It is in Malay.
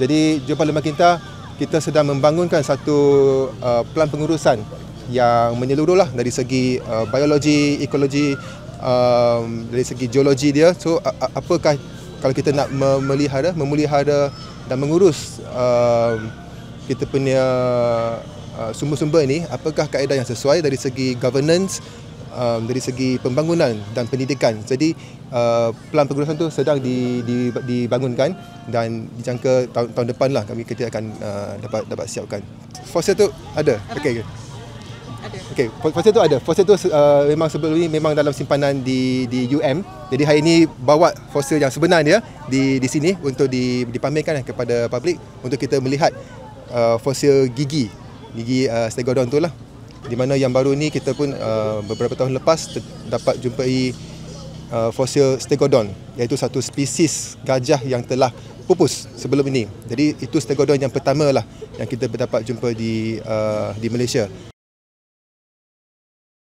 Jadi Johor Parlimen kita sedang membangunkan satu pelan pengurusan yang menyeluruh lah dari segi biologi, ekologi, dari segi geologi dia. So apakah kalau kita nak memelihara dan mengurus kita punya sumber-sumber ini, apakah kaedah yang sesuai dari segi governance, dari segi pembangunan dan pendidikan. Jadi pelan pengurusan tu sedang dibangunkan dan dijangka tahun depan lah kita akan dapat siapkan. Fosil tu ada. Okey. Okey, fosil tu ada. Fosil tu memang sebelum ini memang dalam simpanan di UM. Jadi hari ini bawa fosil yang sebenar dia di sini untuk dipamerkan kepada publik untuk kita melihat fosil gigi Stegodon tu lah. Di mana yang baru ni kita pun beberapa tahun lepas dapat jumpai fosil Stegodon, iaitu satu spesies gajah yang telah pupus sebelum ini. Jadi itu Stegodon yang pertama lah yang kita dapat jumpa di Malaysia.